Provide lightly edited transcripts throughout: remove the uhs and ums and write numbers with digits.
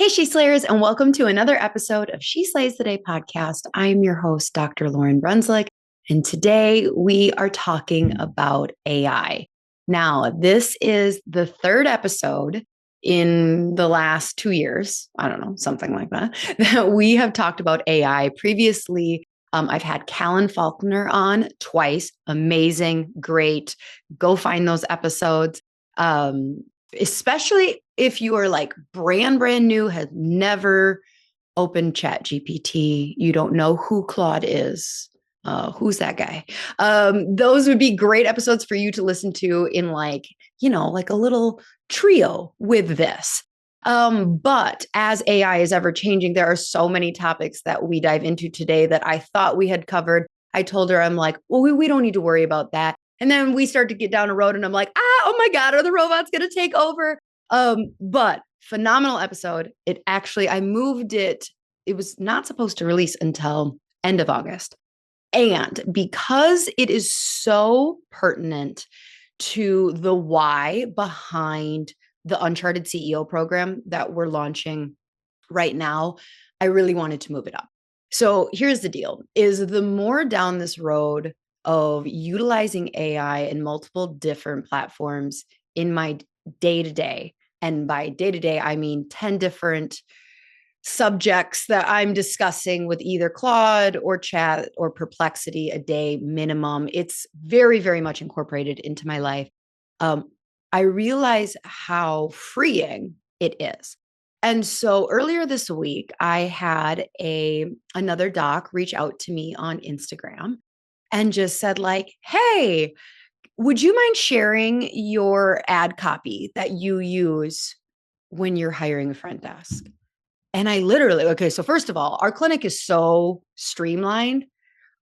Hey, She Slayers, and welcome to another episode of She Slays the Day podcast. I'm your host, Dr. Lauryn Brunslick, and today we are talking about AI. Now, this is the third episode in the last 2 years, I don't know, something like that, that we have talked about AI. Previously, I've had Callan Faulkner on twice. Amazing, great. Go find those episodes. Especially if you are like brand new, has never opened Chat GPT, you don't know who Claude is. Who's that guy? Those would be great episodes for you to listen to in like a little trio with this. But as AI is ever changing, there are so many topics that we dive into today that I thought we had covered. I told her, I'm like, well, we don't need to worry about that. And then we start to get down a road and I'm like, oh my God, are the robots going to take over? But phenomenal episode. I moved it. It was not supposed to release until end of August. And because it is so pertinent to the why behind the Uncharted CEO program that we're launching right now, I really wanted to move it up. So here's the deal is the more down this road of utilizing AI in multiple different platforms in my day to day, and by day to day, I mean 10 different subjects that I'm discussing with either Claude or Chat or Perplexity a day minimum. It's very, very much incorporated into my life. I realize how freeing it is. And so earlier this week, I had another doc reach out to me on Instagram and just said like, hey, would you mind sharing your ad copy that you use when you're hiring a front desk? And I literally, okay, so first of all, our clinic is so streamlined.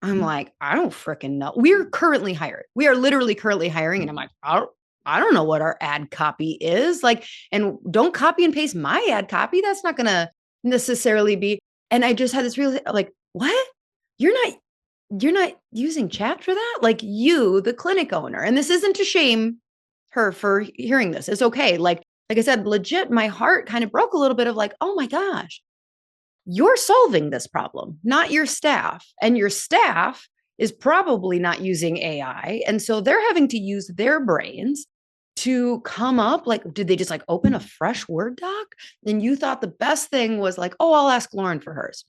I'm like, I don't freaking know. We're currently hired. We are literally currently hiring. And I'm like, I don't know what our ad copy is. Like, and don't copy and paste my ad copy. That's not going to necessarily be. And I just had this real like, what? You're not, you're not using chat for that? Like you, the clinic owner. And this isn't to shame her for hearing this. It's okay. Like I said, legit, my heart kind of broke a little bit of like, oh my gosh, you're solving this problem, not your staff. And your staff is probably not using AI. And so they're having to use their brains to come up. Like, did they just like open a fresh Word doc? And you thought the best thing was like, oh, I'll ask Lauryn for hers.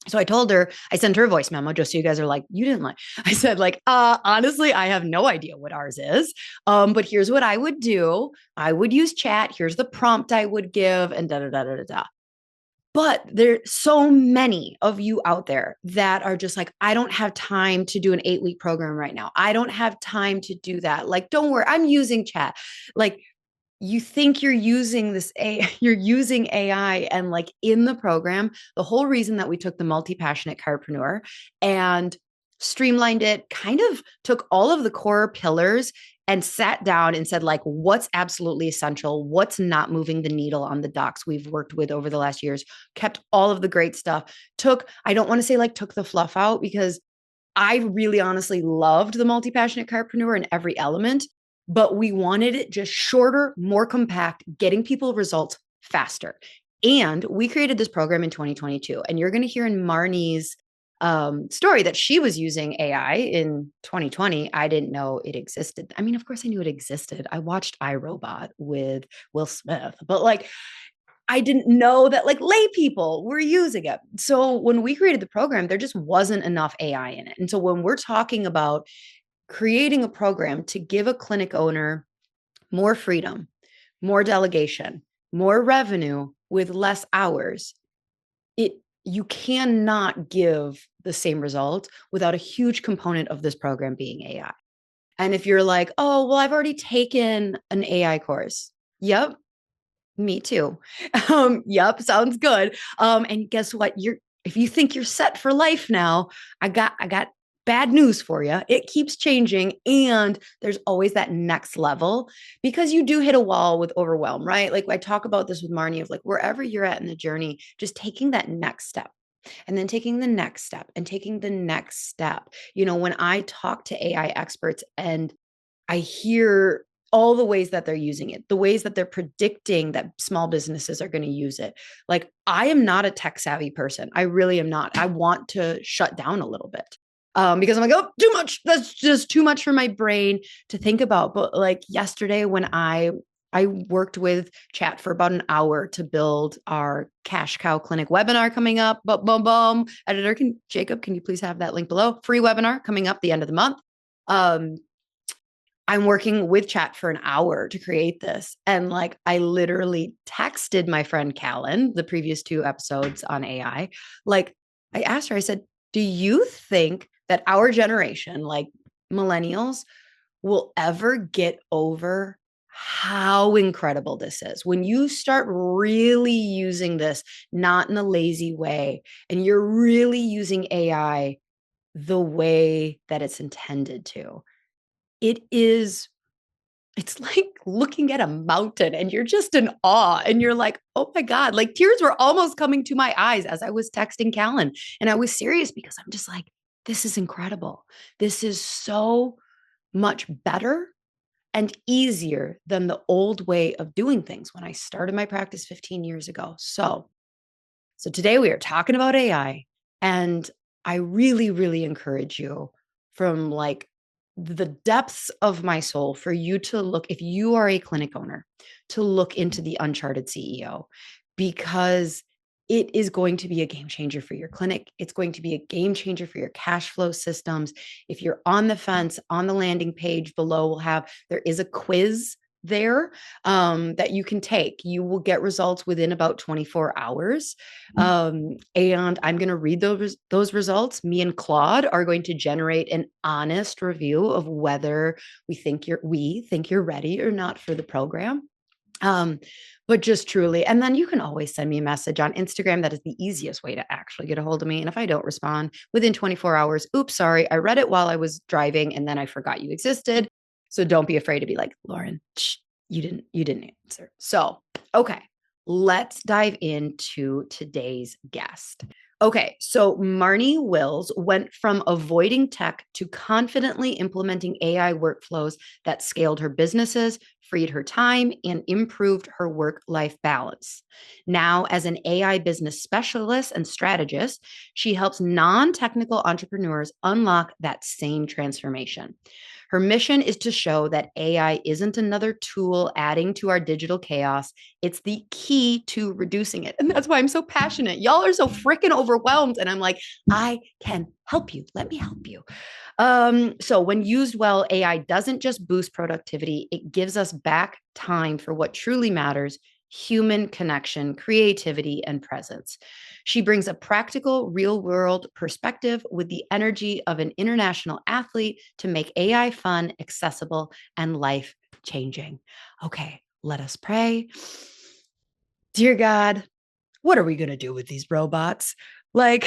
So I told her, I sent her a voice memo just so you guys are like, you didn't like. I said, like, honestly, I have no idea what ours is. But here's what I would do. I would use chat. Here's the prompt I would give, and da da da da da da. But there's so many of you out there that are just like, I don't have time to do an 8-week program right now. I don't have time to do that. Like, don't worry, I'm using chat. Like, you think you're using AI, and like in the program, the whole reason that we took the multi-passionate chiropreneur and streamlined it, kind of took all of the core pillars and sat down and said like, what's absolutely essential, what's not moving the needle on the docs we've worked with over the last years, kept all of the great stuff, I don't want to say like took the fluff out, because I really honestly loved the multi-passionate chiropreneur in every element, but we wanted it just shorter, more compact, getting people results faster. And we created this program in 2022. And you're going to hear in Marnie's story that she was using AI in 2020. I didn't know it existed. I mean, of course, I knew it existed. I watched iRobot with Will Smith, but like, I didn't know that like lay people were using it. So when we created the program, there just wasn't enough AI in it. And so when we're talking about creating a program to give a clinic owner more freedom, more delegation, more revenue with less hours, you cannot give the same result without a huge component of this program being AI. And if you're like, oh, well, I've already taken an AI course. Yep, me too. Yep, sounds good. And guess what? If you think you're set for life now, I got bad news for you. It keeps changing, and there's always that next level, because you do hit a wall with overwhelm, right? Like I talk about this with Marnie of like wherever you're at in the journey, just taking that next step. And then taking the next step and taking the next step. You know, when I talk to AI experts and I hear all the ways that they're using it, the ways that they're predicting that small businesses are going to use it. Like, I am not a tech savvy person. I really am not. I want to shut down a little bit because I'm like, oh, too much. That's just too much for my brain to think about. But like yesterday when I worked with chat for about an hour to build our Cash Cow Clinic webinar coming up. Boom, boom, boom. Editor, Jacob, can you please have that link below? Free webinar coming up the end of the month. I'm working with chat for an hour to create this. And like, I literally texted my friend Callan, the previous 2 episodes on AI. Like, I asked her, I said, do you think that our generation, like millennials, will ever get over how incredible this is? When you start really using this, not in a lazy way, and you're really using AI the way that it's intended to, it's like looking at a mountain and you're just in awe and you're like, oh my God, like tears were almost coming to my eyes as I was texting Callan. And I was serious because I'm just like, this is incredible. This is so much better and easier than the old way of doing things when I started my practice 15 years ago. So today we are talking about AI, and I really, really encourage you from like the depths of my soul for you to look, if you are a clinic owner, to look into the Uncharted CEO, because it is going to be a game changer for your clinic. It's going to be a game changer for your cash flow systems. If you're on the fence, on the landing page below, there is a quiz there that you can take. You will get results within about 24 hours. And I'm going to read those results. Me and Claude are going to generate an honest review of whether we think you're ready or not for the program. But just truly, and then you can always send me a message on Instagram. That is the easiest way to actually get a hold of me. And if I don't respond within 24 hours, oops, sorry, I read it while I was driving and then I forgot you existed. So don't be afraid to be like, Lauryn, you didn't answer. So, okay, let's dive into today's guest. Okay, so Marnie Wills went from avoiding tech to confidently implementing AI workflows that scaled her businesses, freed her time, and improved her work-life balance. Now, as an AI business specialist and strategist, she helps non-technical entrepreneurs unlock that same transformation. Her mission is to show that AI isn't another tool adding to our digital chaos. It's the key to reducing it. And that's why I'm so passionate. Y'all are so freaking overwhelmed. And I'm like, I can help you. Let me help you. So when used well, AI doesn't just boost productivity, it gives us back time for what truly matters: human connection, creativity, and presence. She brings a practical, real world perspective with the energy of an international athlete to make AI fun, accessible, and life changing. Okay, let us pray. Dear God, what are we going to do with these robots? Like,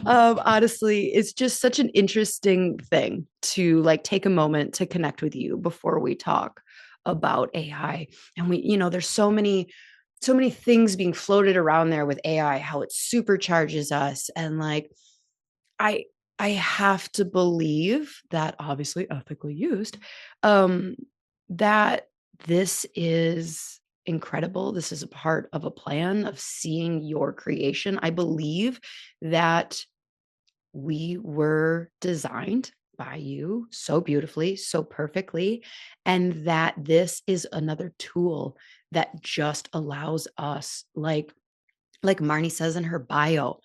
honestly, it's just such an interesting thing to like take a moment to connect with you before we talk about AI. And there's so many things being floated around there with AI, how it supercharges us. And like, I, I have to believe that, obviously ethically used, that this is incredible. This is a part of a plan of seeing your creation. I believe that we were designed by you so beautifully, so perfectly, and that this is another tool that just allows us, like Marnie says in her bio,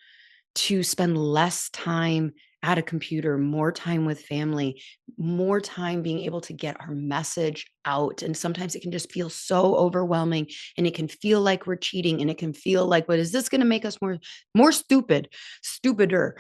to spend less time at a computer, more time with family, more time being able to get our message out. And sometimes it can just feel so overwhelming, and it can feel like we're cheating, and it can feel like, what is this going to make us more stupider?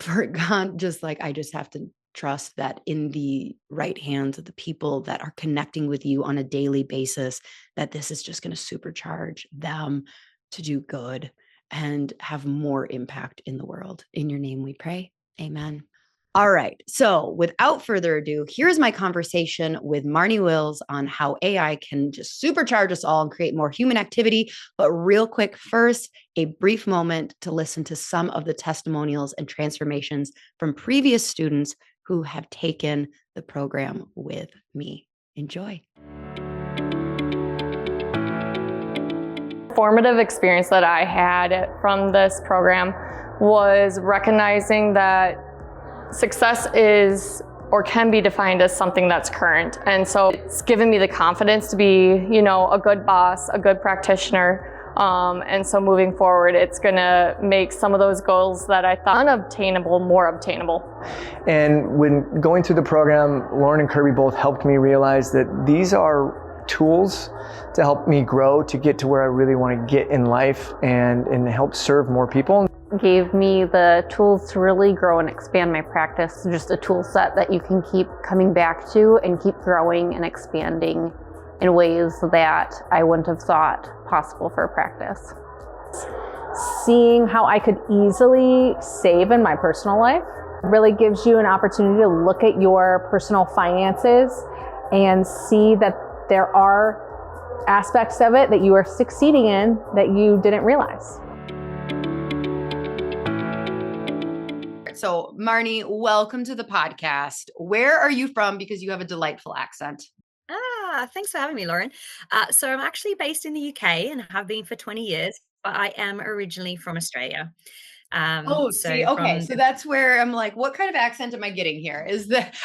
For God, just like, I just have to trust that in the right hands of the people that are connecting with you on a daily basis, that this is just going to supercharge them to do good and have more impact in the world. In your name we pray. Amen. All right. So without further ado, here's my conversation with Marnie Wills on how AI can just supercharge us all and create more human activity. But real quick, first, a brief moment to listen to some of the testimonials and transformations from previous students who have taken the program with me. Enjoy. Formative experience that I had from this program was recognizing that success is or can be defined as something that's current. And so it's given me the confidence to be, a good boss, a good practitioner. And so moving forward, it's gonna make some of those goals that I thought unobtainable more obtainable. And when going through the program, Lauryn and Kirby both helped me realize that these are tools to help me grow, to get to where I really want to get in life and help serve more people. Gave me the tools to really grow and expand my practice, just a tool set that you can keep coming back to and keep growing and expanding in ways that I wouldn't have thought possible for a practice. Seeing how I could easily save in my personal life really gives you an opportunity to look at your personal finances and see that there are aspects of it that you are succeeding in that you didn't realize. So, Marnie, welcome to the podcast. Where are you from? Because you have a delightful accent. Thanks for having me, Lauryn. So I'm actually based in the UK and have been for 20 years, but I am originally from Australia. So that's where I'm like, what kind of accent am I getting here?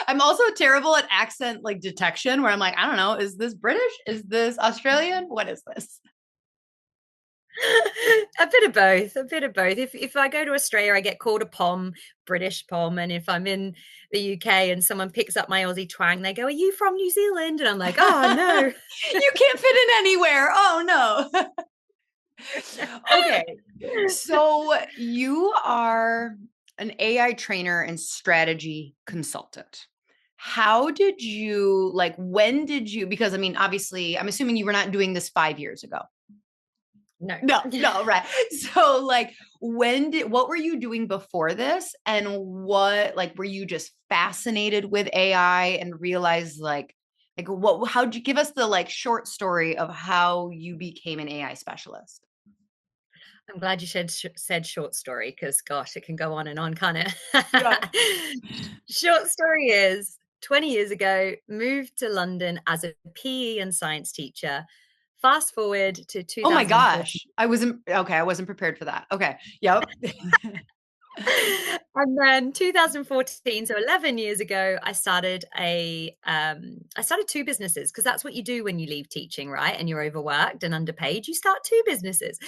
I'm also terrible at accent like detection, where I'm like, I don't know, is this British? Is this Australian? What is this? A bit of both. If I go to Australia, I get called a POM, British POM, and if I'm in the UK and someone picks up my Aussie twang, they go, "Are you from New Zealand?" And I'm like, "Oh no, you can't fit in anywhere. Oh no." Okay, so you are an AI trainer and strategy consultant. How did you when did you? Because I mean, obviously, I'm assuming you were not doing this 5 years ago. No, right. So what were you doing before this? And what, were you just fascinated with AI and realized how'd you give us the short story of how you became an AI specialist? I'm glad you said short story because gosh, it can go on and on, can't it? Yeah. Short story is 20 years ago, moved to London as a PE and science teacher. Fast forward to 2014. Oh my gosh. I wasn't prepared for that. Okay. Yep. And then 2014, so 11 years ago, I started two businesses because that's what you do when you leave teaching, right? And you're overworked and underpaid. You start two businesses.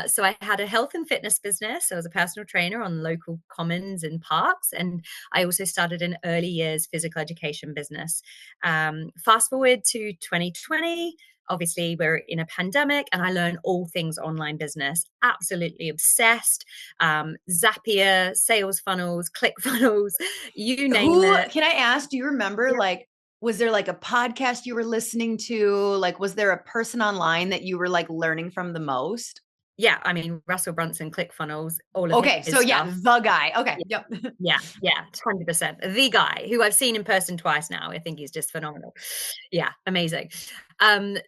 So I had a health and fitness business. I was a personal trainer on local commons and parks. And I also started an early years physical education business. Fast forward to 2020. Obviously, we're in a pandemic and I learned all things online business, absolutely obsessed. Zapier, sales funnels, click funnels, you name it. Can I ask, do you remember, was there a podcast you were listening to? Was there a person online that you were learning from the most? Yeah, I mean, Russell Brunson, ClickFunnels, all of his so stuff. Yeah, the guy. Okay, yep. Yeah, 100%. The guy who I've seen in person twice now. I think he's just phenomenal. Yeah, amazing. I'm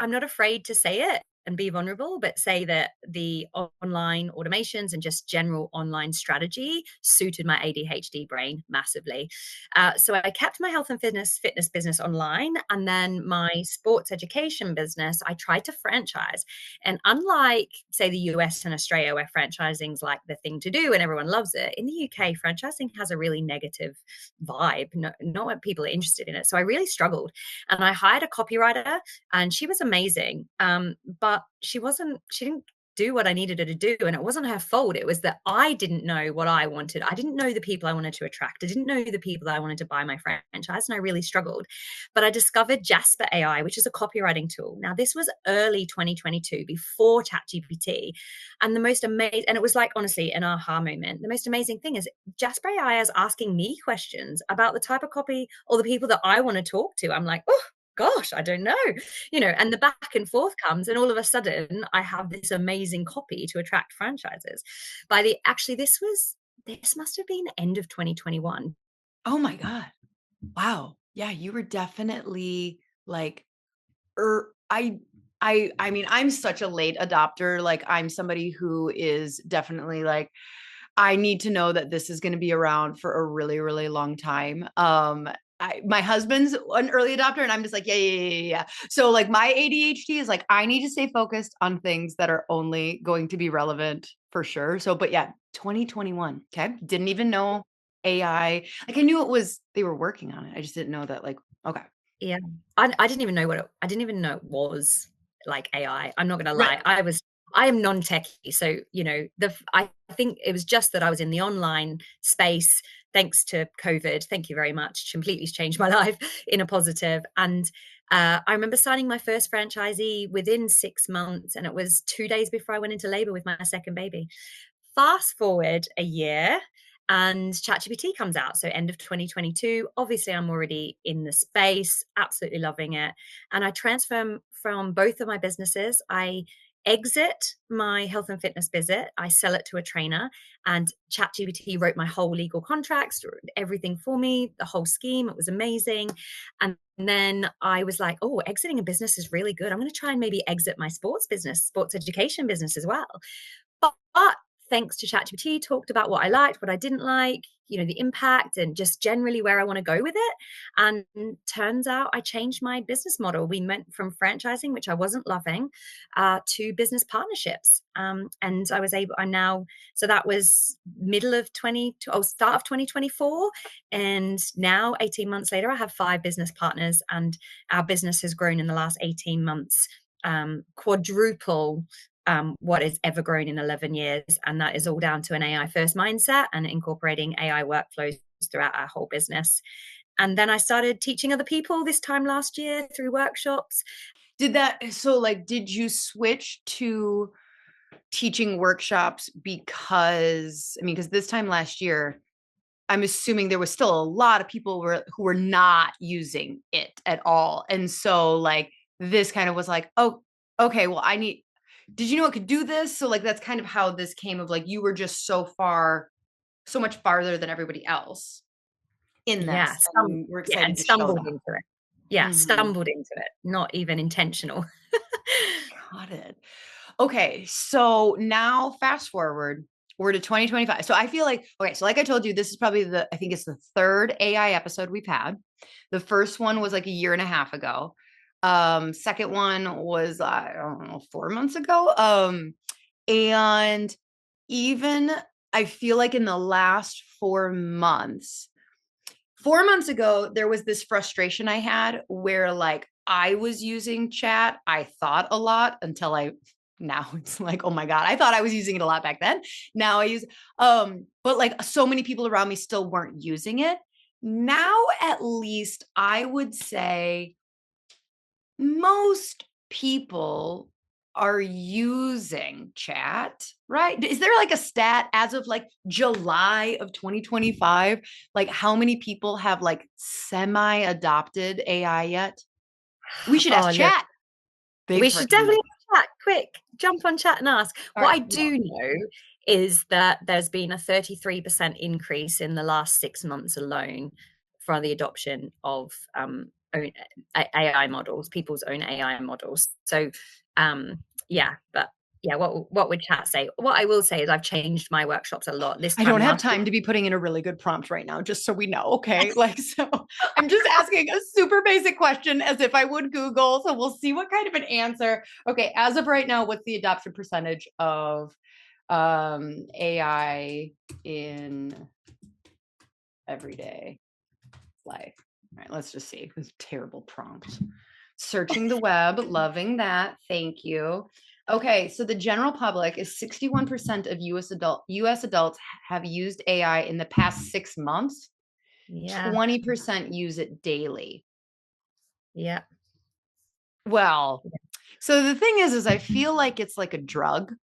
not afraid to say it and be vulnerable, but say that the online automations and just general online strategy suited my ADHD brain massively. So I kept my health and fitness business online, and then my sports education business, I tried to franchise. And unlike, say, the US and Australia, where franchising is like the thing to do and everyone loves it, in the UK, franchising has a really negative vibe. Not what people are interested in it. So I really struggled. And I hired a copywriter, and she was amazing. But she didn't do what I needed her to do. And it wasn't her fault. It was that I didn't know what I wanted. I didn't know the people I wanted to attract. I didn't know the people that I wanted to buy my franchise. And I really struggled. But I discovered Jasper AI, which is a copywriting tool. Now, this was early 2022, before ChatGPT. And the most amazing, and it was honestly, an aha moment. The most amazing thing is Jasper AI is asking me questions about the type of copy or the people that I want to talk to. I'm like, oh, gosh, I don't know, and the back and forth comes, and all of a sudden I have this amazing copy to attract franchises. This must have been end of 2021. Oh my God. Wow. Yeah. You were definitely I mean, I'm such a late adopter. I'm somebody who is definitely I need to know that this is going to be around for a really, really long time. my husband's an early adopter and I'm just like, yeah. So like my ADHD is like, I need to stay focused on things that are only going to be relevant for sure. So, but yeah, 2021. Okay. Didn't even know AI. Like I knew they were working on it. I just didn't know that like, okay. Yeah. I didn't even know I didn't even know it was like AI. I'm not going to lie. Right. I am non-techie. So, I think it was just that I was in the online space thanks to COVID. Thank you very much. Completely changed my life in a positive. And I remember signing my first franchisee within 6 months, and it was 2 days before I went into labor with my second baby. Fast forward a year and ChatGPT comes out. So end of 2022, obviously I'm already in the space, absolutely loving it. And I transfer from both of my businesses. I exit my health and fitness visit. I sell it to a trainer, and ChatGPT wrote my whole legal contracts, everything for me, the whole scheme. It was amazing. And then I was like, oh, exiting a business is really good. I'm going to try and maybe exit my sports business, sports education business as well. But thanks to ChatGPT, talked about what I liked, what I didn't like, the impact and just generally where I want to go with it. And turns out I changed my business model. We went from franchising, which I wasn't loving, to business partnerships. And so that was start of 2024. And now 18 months later, I have 5 business partners, and our business has grown in the last 18 months, quadruple what is ever grown in 11 years. And that is all down to an AI first mindset and incorporating AI workflows throughout our whole business. And then I started teaching other people this time last year through workshops. Did you switch to teaching workshops because this time last year, I'm assuming there was still a lot of people who were not using it at all. And so like, this kind of was like, oh, okay, well, did you know it could do this? So like, that's kind of how this came of like, you were just so much farther than everybody else in this. We're excited to show stumbled that. into it. Yeah, Mhm. stumbled into it, not even intentional. Got it. Okay, so now fast forward, we're to 2025. So I feel like, okay, so like I told you, this is probably I think it's the 3rd AI episode we've had. The first one was like a year and a half ago. Second one was, I don't know, 4 months ago. And even I feel like in the last 4 months, 4 months ago, there was this frustration I had where like I was using chat. I thought a lot now it's like, oh my God, I thought I was using it a lot back then. Now I use, but like so many people around me still weren't using it. Now, at least I would say most people are using chat, right? Is there like a stat as of like July of 2025? Like how many people have like semi-adopted AI yet? We should ask chat. We should definitely chat. Quick, jump on chat and ask. What I do know is that there's been a 33% increase in the last 6 months alone for the adoption of own AI models, people's own AI models. So, what would chat say? What I will say is I've changed my workshops a lot this time. I don't have time to be putting in a really good prompt right now, just so we know. Okay. Like, so I'm just asking a super basic question as if I would Google. So we'll see what kind of an answer. Okay. As of right now, what's the adoption percentage of AI in everyday life? All right. Let's just see. It was a terrible prompt. Searching the web. Loving that. Thank you. Okay, so the general public is 61% of US adults have used AI in the past 6 months. Yeah. 20% use it daily. Yeah. Well, so the thing is I feel like it's like a drug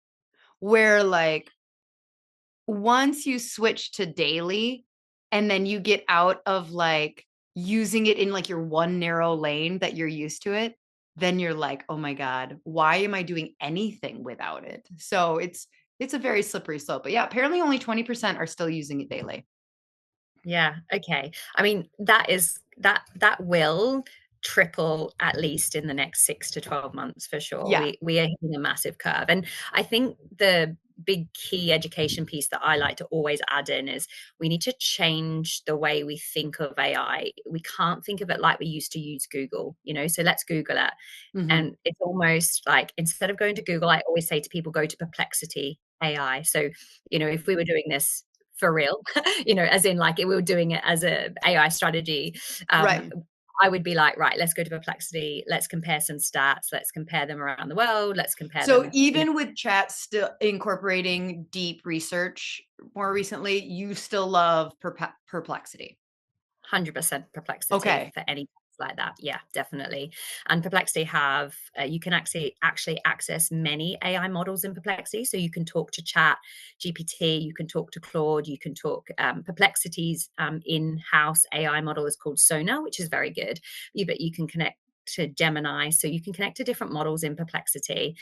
where like once you switch to daily and then you get out of like using it in like your one narrow lane that you're used to it, then you're like, oh my God, why am I doing anything without it? So it's a very slippery slope. But yeah, apparently only 20% are still using it daily. Yeah. Okay. I mean, that will triple at least in the next 6 to 12 months for sure. Yeah. We are hitting a massive curve. And I think the big key education piece that I like to always add in is we need to change the way we think of AI. We can't think of it like we used to use Google, so let's Google it. Mm-hmm. And it's almost like, instead of going to Google, I always say to people, go to Perplexity AI. So, if we were doing this for real, as in like we were doing it as a AI strategy, Right. I would be like, right, let's go to Perplexity. Let's compare some stats. Let's compare them around the world. Let's compare them. So even with chat still incorporating deep research more recently, you still love Perplexity. 100% Perplexity for any like that. Yeah, definitely. And Perplexity have, you can actually access many AI models in Perplexity. So you can talk to Chat GPT, you can talk to Claude, you can talk, Perplexity's in-house AI model is called Sona, which is very good. But you can connect to Gemini, so you can connect to different models in Perplexity.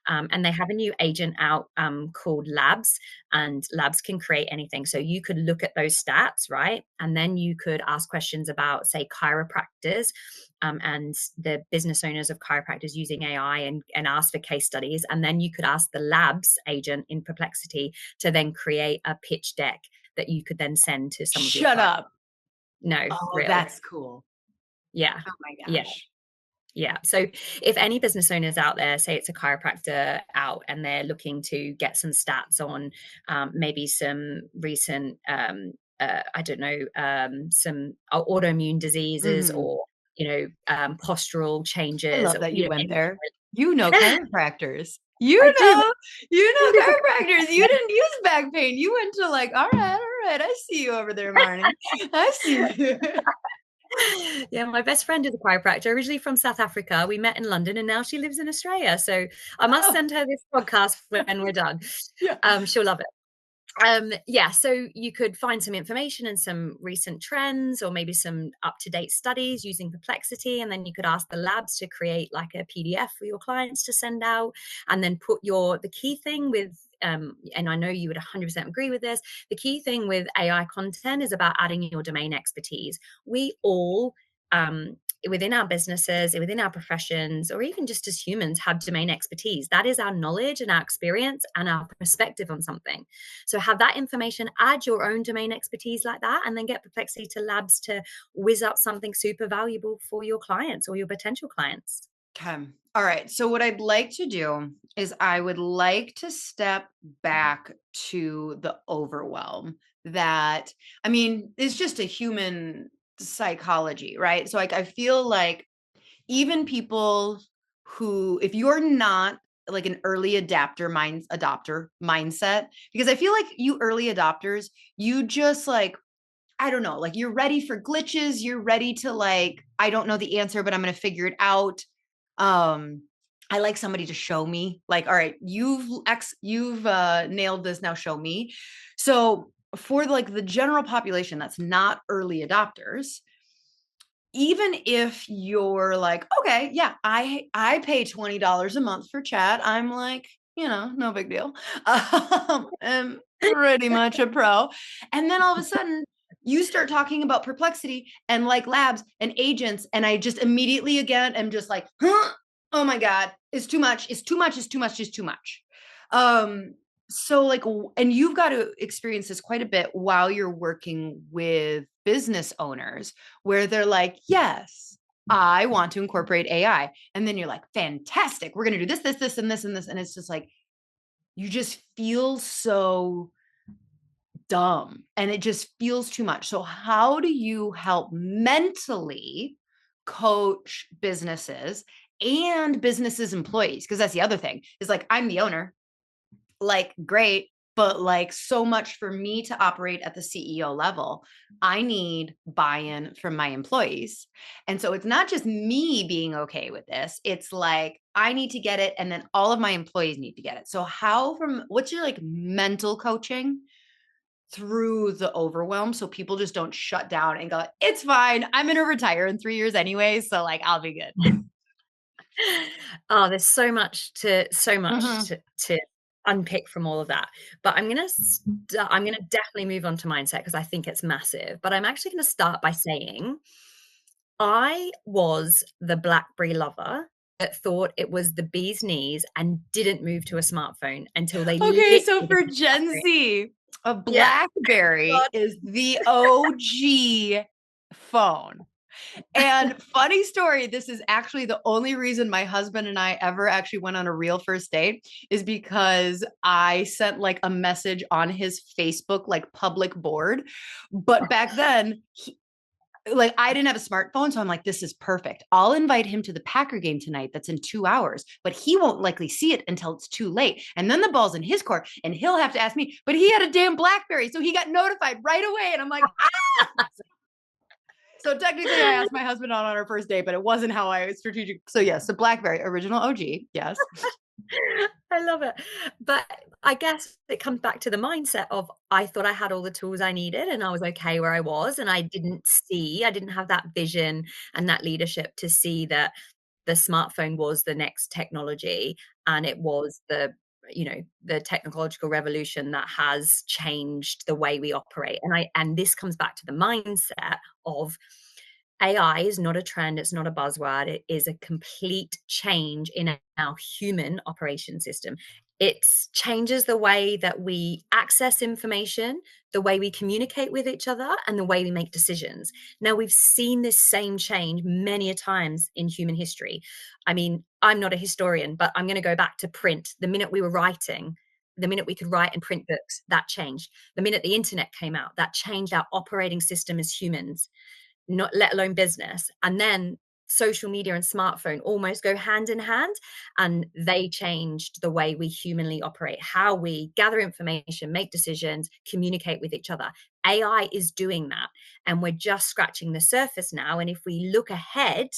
And they have a new agent out called Labs, and Labs can create anything. So you could look at those stats, right? And then you could ask questions about, say, chiropractors and the business owners of chiropractors using AI, and ask for case studies. And then you could ask the Labs agent in Perplexity to then create a pitch deck that you could then send to some of your clients. Shut up. No, Oh, real. that's cool. Yeah. Oh my gosh. Yeah. Yeah. So if any business owners out there, say it's a chiropractor out and they're looking to get some stats on maybe some recent, I don't know, some autoimmune diseases, or, postural changes. I love that you went there. You know chiropractors. You I know chiropractors. You didn't use back pain. You went to like, all right. I see you over there, Marnie. I see you. Yeah, my best friend is a chiropractor, originally from South Africa. We met in London, and now she lives in Australia. So I must send her this podcast when we're done. Yeah. She'll love it. Yeah, so you could find some information and some recent trends, or maybe some up-to-date studies using Perplexity, and then you could ask the labs to create like a PDF for your clients to send out, and then put the key thing with, and I know you would 100% agree with this, the key thing with AI content is about adding your domain expertise. We all, within our businesses, within our professions, or even just as humans, have domain expertise. That is our knowledge and our experience and our perspective on something. So have that information, add your own domain expertise like that, and then get Perplexity to Labs to whiz up something super valuable for your clients or your potential clients. Okay. All right. So what I'd like to do is I would like to step back to the overwhelm that, I mean, is just a human psychology, right? So like, I feel like even people who, if you're not like an early adopter mindset, because I feel like you early adopters, you just like, I don't know, like you're ready for glitches. You're ready to like, I don't know the answer, but I'm going to figure it out. I like somebody to show me, like, all right, you've nailed this, now show me. So for like the general population that's not early adopters, even if you're like, okay, yeah, I pay $20 a month for chat, I'm like, no big deal. I'm pretty much a pro. And then all of a sudden you start talking about Perplexity and like labs and agents, and I just immediately again am just like, oh my God, it's too much. It's too much. It's too much. It's too much. So like, and you've got to experience this quite a bit while you're working with business owners, where they're like, yes, I want to incorporate AI. And then you're like, fantastic. We're going to do this, and this, and this. And it's just like, you just feel so dumb and it just feels too much. So how do you help mentally coach businesses and businesses employees? Because that's the other thing, is like, I'm the owner, like, great, but like so much for me to operate at the CEO level, I need buy-in from my employees. And so it's not just me being okay with this. It's like, I need to get it. And then all of my employees need to get it. So what's your like mental coaching through the overwhelm, so people just don't shut down and go, it's fine, I'm going to retire in 3 years anyway, so like, I'll be good. Oh, there's so much to unpick from all of that. But I'm going to definitely move on to mindset, because I think it's massive. But I'm actually going to start by saying I was the BlackBerry lover thought it was the bee's knees and didn't move to a smartphone until they Okay, so literally for Gen Z, a yeah. BlackBerry God. is the OG phone. And funny story, this is actually the only reason my husband and I ever actually went on a real first date is because I sent like a message on his Facebook, like public board. But back then, like I didn't have a smartphone. So I'm like, this is perfect. I'll invite him to the Packer game tonight. That's in 2 hours, but he won't likely see it until it's too late. And then the ball's in his court and he'll have to ask me, but he had a damn BlackBerry. So he got notified right away. And I'm like, ah! So technically I asked my husband on our first date, but it wasn't how I was strategic. So yes, the BlackBerry, original OG. Yes. I love it. But I guess it comes back to the mindset of I thought I had all the tools I needed and I was okay where I was. And I didn't have that vision and that leadership to see that the smartphone was the next technology and it was the technological revolution that has changed the way we operate. And this comes back to the mindset of AI is not a trend, it's not a buzzword, it is a complete change in our human operation system. It changes the way that we access information, the way we communicate with each other, and the way we make decisions. Now, we've seen this same change many a times in human history. I mean, I'm not a historian, but I'm going to go back to print. The minute we were writing, the minute we could write and print books, that changed. The minute the internet came out, that changed our operating system as humans, not let alone business. And then social media and smartphone almost go hand in hand, and they changed the way we humanly operate, how we gather information, make decisions, communicate with each other. AI is doing that, and we're just scratching the surface now. And if we look ahead,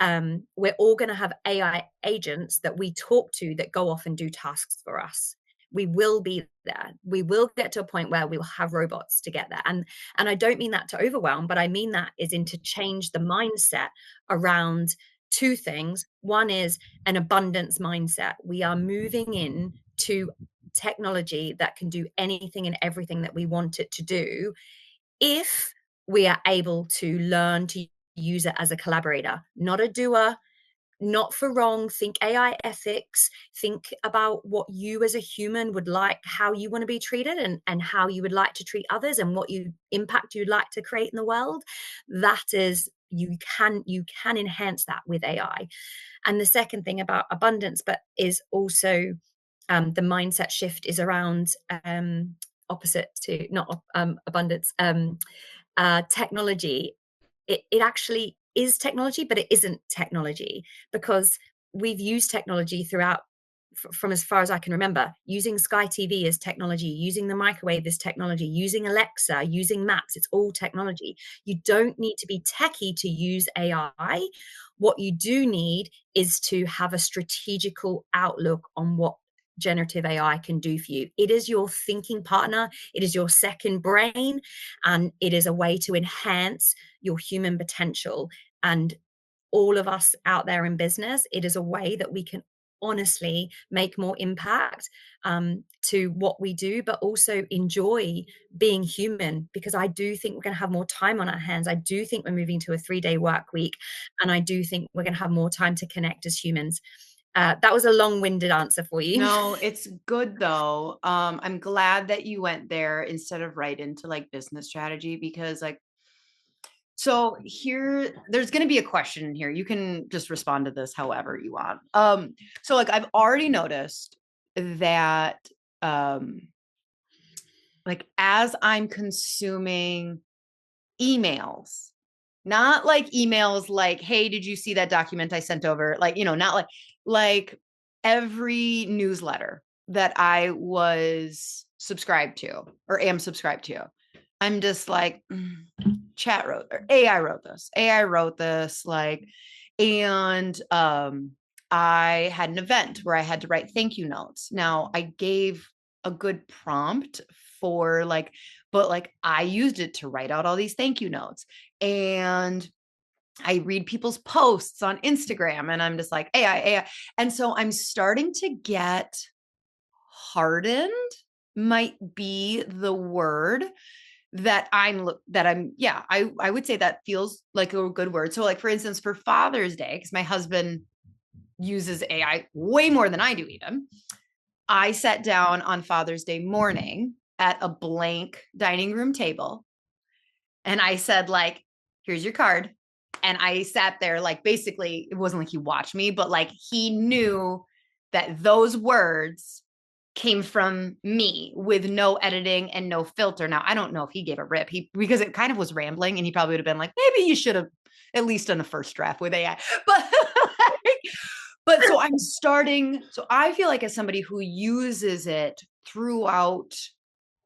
we're all going to have AI agents that we talk to that go off and do tasks for us. We will be there. We will get to a point where we will have robots to get there. And I don't mean that to overwhelm, but I mean that is in to change the mindset around two things. One is an abundance mindset. We are moving in to technology that can do anything and everything that we want it to do if we are able to learn to use it as a collaborator, not a doer, not for wrong. Think AI ethics, think about what you as a human would like, how you want to be treated, and how you would like to treat others, and what impact you'd like to create in the world. That is, you can enhance that with AI. And the second thing about abundance, but is also the mindset shift is around opposite to not abundance, technology. It actually is technology, but it isn't technology, because we've used technology throughout from as far as I can remember. Using Sky TV is technology, using the microwave is technology, using Alexa, using maps, it's all technology. You don't need to be techie to use AI. What you do need is to have a strategical outlook on what generative AI can do for you. It is your thinking partner, it is your second brain, and it is a way to enhance your human potential. And all of us out there in business, it is a way that we can honestly make more impact to what we do, but also enjoy being human, because I do think we're going to have more time on our hands. I do think we're moving to a 3-day work week, and I do think we're going to have more time to connect as humans. That was a long-winded answer for you. No, it's good though. I'm glad that you went there instead of right into like business strategy, because like, so here, there's going to be a question in here. You can just respond to this however you want. So like I've already noticed that, like as I'm consuming emails, not like emails like, hey, did you see that document I sent over? Like, not like every newsletter that I was subscribed to or am subscribed to. I'm just like, chat wrote, or AI wrote this. AI wrote this, like, and I had an event where I had to write thank you notes. Now I gave a good prompt for like, but like I used it to write out all these thank you notes. And I read people's posts on Instagram and I'm just like, AI. And so I'm starting to get hardened, might be the word that I would say that feels like a good word. So like, for instance, for Father's Day, because my husband uses AI way more than I do even. I sat down on Father's Day morning at a blank dining room table and I said, like, here's your card. And I sat there, like, basically, it wasn't like he watched me, but like he knew that those words came from me with no editing and no filter. Now, I don't know if he gave a rip because it kind of was rambling and he probably would have been like, maybe you should have at least done a first draft with AI. But so I'm starting. So I feel like as somebody who uses it throughout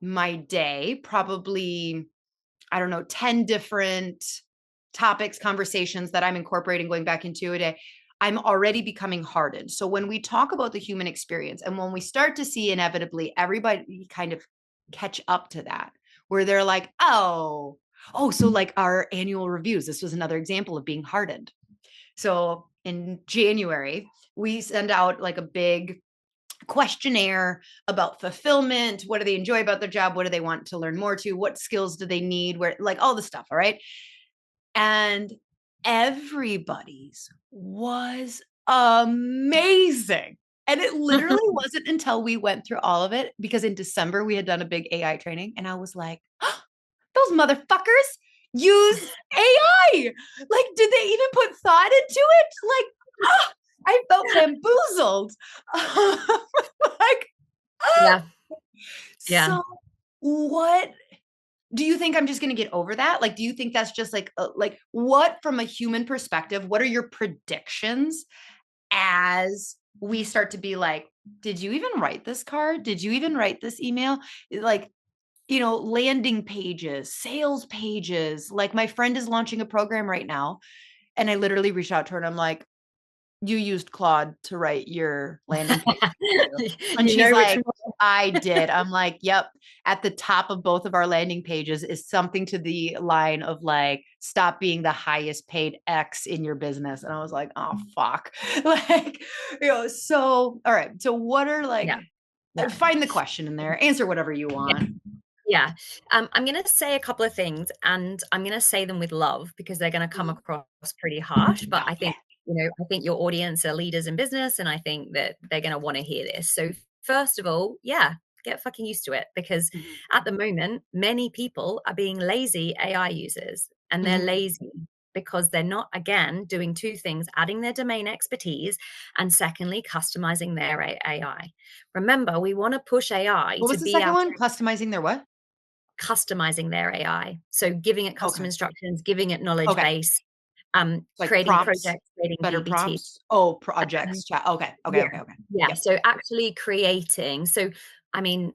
my day, probably, I don't know, 10 different topics, conversations that I'm incorporating going back into a day, I'm already becoming hardened. So when we talk about the human experience and when we start to see inevitably everybody kind of catch up to that, where they're like, oh, so like our annual reviews, this was another example of being hardened. So in January, we send out like a big questionnaire about fulfillment. What do they enjoy about their job? What do they want to learn more to? What skills do they need? Where, like, all the stuff. All right. And everybody's was amazing. And it literally wasn't until we went through all of it, because in December we had done a big AI training and I was like, oh, those motherfuckers use AI. Like, did they even put thought into it? Like, oh, I felt bamboozled. Like, Yeah. Yeah. so what do you think? I'm just going to get over that? Like, do you think that's just like what, from a human perspective, what are your predictions as we start to be like, did you even write this card? Did you even write this email? Like, landing pages, sales pages. Like, my friend is launching a program right now. And I literally reached out to her and I'm like, you used Claude to write your landing page. And she's like, I did. I'm like, yep. At the top of both of our landing pages is something to the line of like, stop being the highest paid X in your business. And I was like, oh, fuck. Like, so, all right. So what are like, find the question in there, answer whatever you want. Yeah. I'm going to say a couple of things and I'm going to say them with love because they're going to come across pretty harsh, but I think, I think your audience are leaders in business and I think that they're going to want to hear this. So first of all, get fucking used to it because at the moment, many people are being lazy AI users and they're lazy because they're not, again, doing two things, adding their domain expertise and secondly, customizing their AI. Remember, we want to push AI what was to the be second one? Customizing their what? Customizing their AI. So giving it custom instructions, giving it knowledge base, like creating prompts, projects, creating better PPT. prompts. Oh, projects. Okay. Yeah. So actually creating. So, I mean,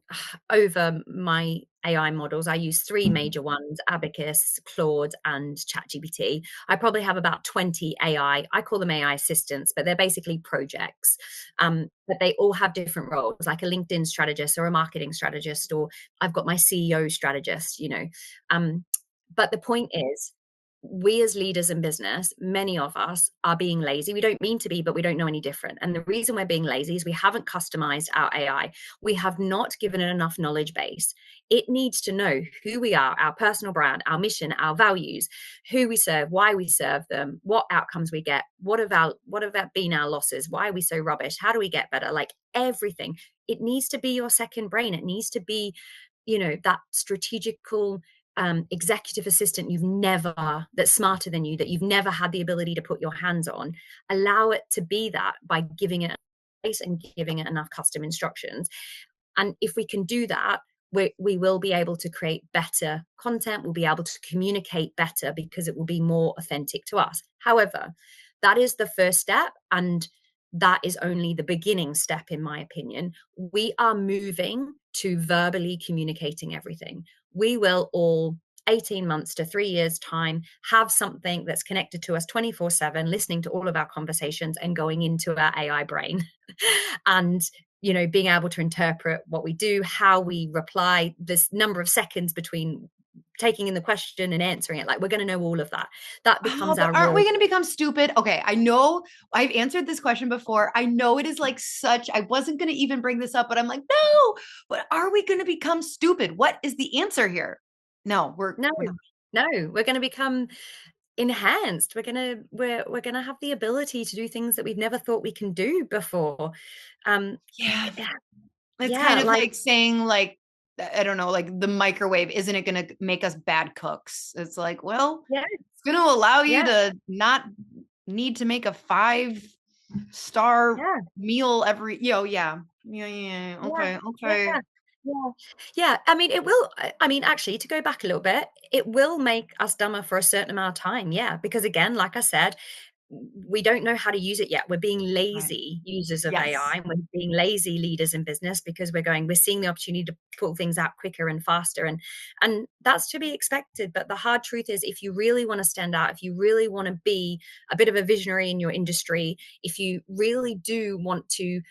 over my AI models, I use three major ones, Abacus, Claude, and ChatGPT. I probably have about 20 AI. I call them AI assistants, but they're basically projects. But they all have different roles, like a LinkedIn strategist or a marketing strategist, or I've got my CEO strategist, But the point is, we as leaders in business, many of us are being lazy. We don't mean to be, but we don't know any different. And the reason we're being lazy is we haven't customized our AI. We have not given it enough knowledge base. It needs to know who we are, our personal brand, our mission, our values, who we serve, why we serve them, what outcomes we get, what have been our losses, why are we so rubbish, how do we get better, like everything. It needs to be your second brain. It needs to be, that strategical executive assistant that's smarter than you, that you've never had the ability to put your hands on. Allow it to be that by giving it space and giving it enough custom instructions. And if we can do that, we will be able to create better content. We'll be able to communicate better because it will be more authentic to us. However, that is the first step. And that is only the beginning step, in my opinion. We are moving to verbally communicating everything. We will all 18 months to 3 years time have something that's connected to us 24/7, listening to all of our conversations and going into our AI brain and being able to interpret what we do, how we reply, this number of seconds between taking in the question and answering it. Like, we're going to know all of that. That becomes aren't we going to become stupid? Okay, I know I've answered this question before. I know it is like I wasn't going to even bring this up, but I'm like, no, but are we going to become stupid? What is the answer here? No, we're going to become enhanced. We're gonna have the ability to do things that we've never thought we can do before. Yeah. Yeah, It's yeah, kind of like saying like, I don't know, like the microwave, isn't it going to make us bad cooks? It's like, well, yeah, it's going to allow you yeah, to not need to make a 5-star yeah, meal every, yeah. yeah, Okay. yeah. Yeah, yeah. I mean, it will. I mean, actually, to go back a little bit, it will make us dumber for a certain amount of time. Yeah, because again, like I said, we don't know how to use it yet. We're being Right. lazy users of AI, Yes. and we're being lazy leaders in business because we're seeing the opportunity to pull things out quicker and faster, and that's to be expected. But the hard truth is, if you really want to stand out, if you really want to be a bit of a visionary in your industry, if you really do want to,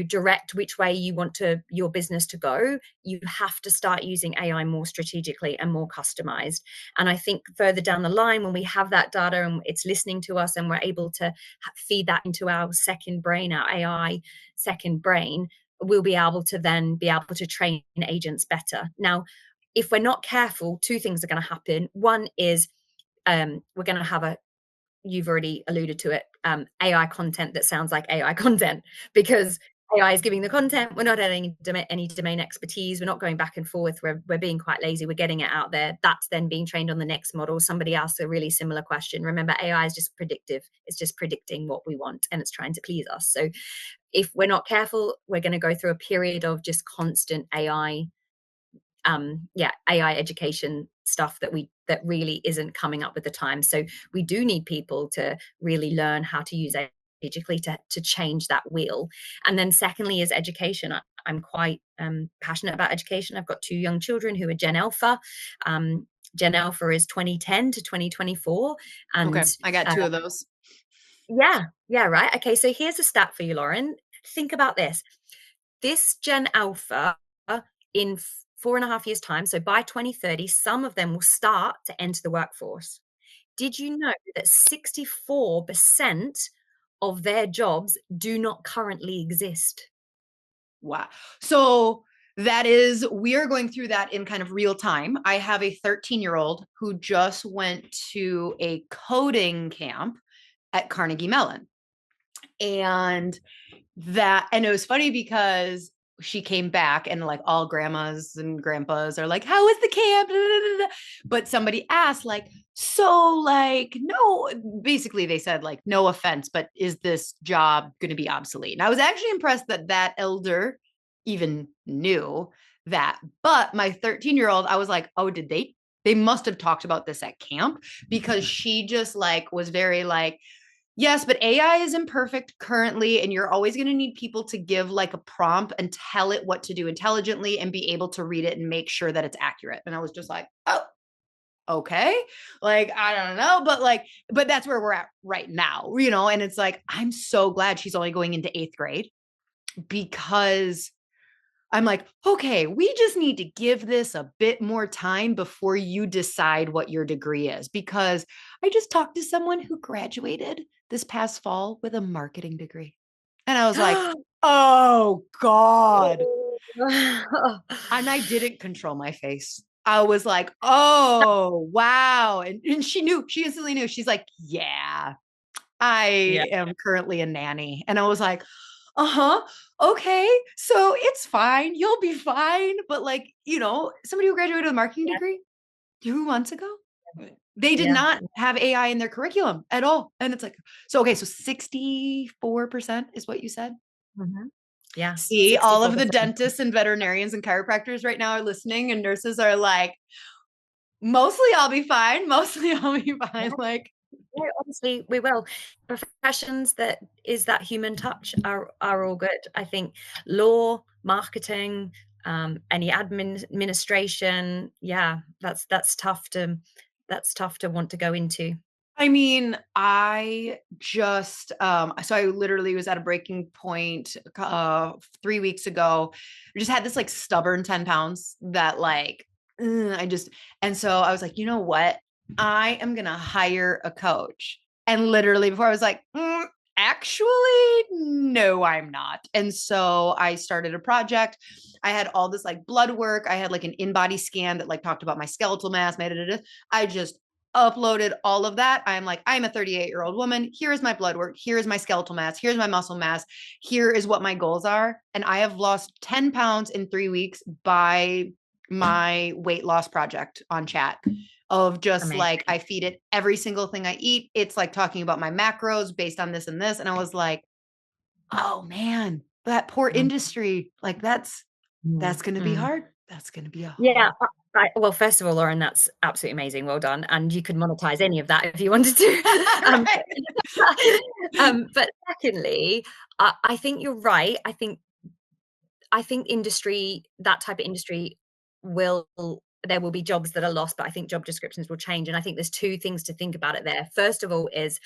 direct which way you want your business to go, you have to start using AI more strategically and more customized. And I think further down the line, when we have that data and it's listening to us and we're able to feed that into our second brain, our AI second brain, we'll be able to then be able to train agents better. Now, if we're not careful, two things are going to happen. One is we're going to have you've already alluded to it, AI content that sounds like AI content, because AI is giving the content. We're not adding any domain expertise. We're not going back and forth. We're being quite lazy. We're getting it out there. That's then being trained on the next model. Somebody asked a really similar question. Remember, AI is just predictive. It's just predicting what we want, and it's trying to please us. So if we're not careful, we're going to go through a period of just constant AI AI education stuff that really isn't coming up with the time. So we do need people to really learn how to use it strategically to change that wheel. And then secondly is education. I'm quite passionate about education. I've got two young children who are Gen Alpha. Gen Alpha is 2010 to 2024. Okay. And I got two of those. yeah, right. Okay, so here's a stat for you, Lauryn. Think about this. This Gen Alpha in 4.5 years' time, so by 2030, some of them will start to enter the workforce. Did you know that 64% of their jobs do not currently exist? Wow. So we are going through that in kind of real time. I have a 13-year-old who just went to a coding camp at Carnegie Mellon. And it was funny because she came back and like all grandmas and grandpas are like, how was the camp? Da, da, da, da. But somebody asked like, so like, no, basically they said like, no offense, but is this job going to be obsolete? And I was actually impressed that elder even knew that. But my 13-year-old, I was like, oh, did they must have talked about this at camp, because she just like was very like, yes, but AI is imperfect currently, and you're always going to need people to give like a prompt and tell it what to do intelligently and be able to read it and make sure that it's accurate. And I was just like, oh, okay. Like, I don't know, but that's where we're at right now, and it's like, I'm so glad she's only going into 8th grade, because I'm like, okay, we just need to give this a bit more time before you decide what your degree is. Because I just talked to someone who graduated this past fall with a marketing degree. And I was like, oh God. And I didn't control my face. I was like, oh, wow. And she instantly knew. She's like, yeah, Yeah. I am currently a nanny. And I was like, uh-huh, okay, so it's fine, you'll be fine. But like, somebody who graduated with a marketing degree 2 months ago, they did Yeah. not have AI in their curriculum at all. And it's like, so okay, so 64% is what you said. Mm-hmm. Yeah. See, all of the 64%. dentists and veterinarians and chiropractors right now are listening, and nurses are like, mostly I'll be fine, mostly I'll be fine. Like, Yeah, honestly, we will. Professions that human touch are all good. I think law, marketing, any administration, yeah, that's tough to want to go into. I mean, I just so I literally was at a breaking point 3 weeks ago. I just had this like stubborn 10 pounds that like and so I was like, you know what? I am gonna hire a coach. And literally before I was like, actually, no, I'm not. And so I started a project. I had all this like blood work. I had like an in-body scan that like talked about my skeletal mass. I just uploaded all of that. I'm like, I'm a 38-year-old woman. Here is my blood work. Here is my skeletal mass. Here's my muscle mass. Here is what my goals are. And I have lost 10 pounds in 3 weeks by my weight loss project on chat of just Amazing. like, I feed it every single thing I eat. It's like talking about my macros based on this and this. And I was like, oh man, that poor industry, like that's going to be hard. That's going to be a Yeah. Well, first of all, Lauryn, that's absolutely amazing. Well done. And you could monetize any of that if you wanted to. But secondly, I think you're right. I think industry, that type of industry there will be jobs that are lost, but I think job descriptions will change. And I think there's two things to think about it there. First of all is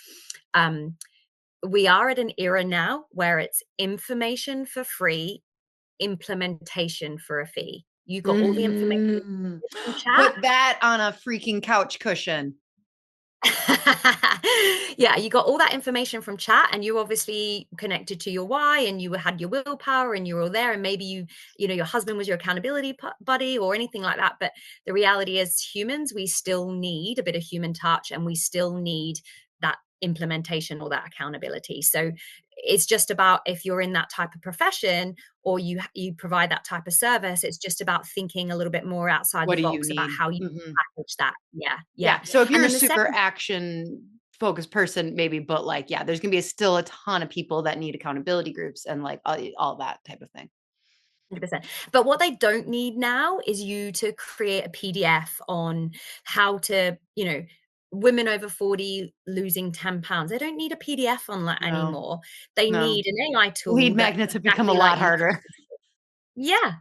we are at an era now where it's information for free, implementation for a fee. You got all the information in chat. Put that on a freaking couch cushion. Yeah, you got all that information from chat, and you obviously connected to your why, and you had your willpower, and you were all there, and maybe you know your husband was your accountability buddy or anything like that. But the reality is, humans, we still need a bit of human touch, and we still need that implementation or that accountability. So it's just about, if you're in that type of profession or you provide that type of service, it's just about thinking a little bit more outside the box about how you package that. Yeah. So if you're a super action focused person, maybe, but like, yeah, there's going to be still a ton of people that need accountability groups and like all that type of thing. 100%. But what they don't need now is you to create a PDF on how to, women over 40 losing 10 pounds. They don't need a PDF on that anymore. They need an AI tool. Lead magnets have become a lot harder. Yeah.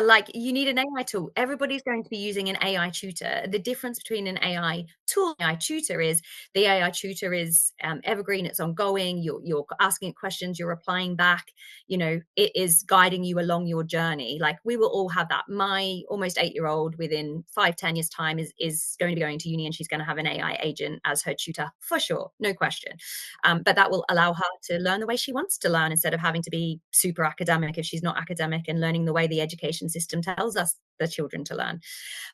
Like you need an AI tool. Everybody's going to be using an AI tutor. The difference between an AI tool and AI tutor is the AI tutor is evergreen. It's ongoing. You're asking it questions. You're replying back. It is guiding you along your journey. Like we will all have that. My almost 8-year-old within 5-10 years time is going to be going to uni, and she's going to have an AI agent as her tutor for sure. No question. But that will allow her to learn the way she wants to learn instead of having to be super academic if she's not academic, and learning the way the education system tells us the children to learn.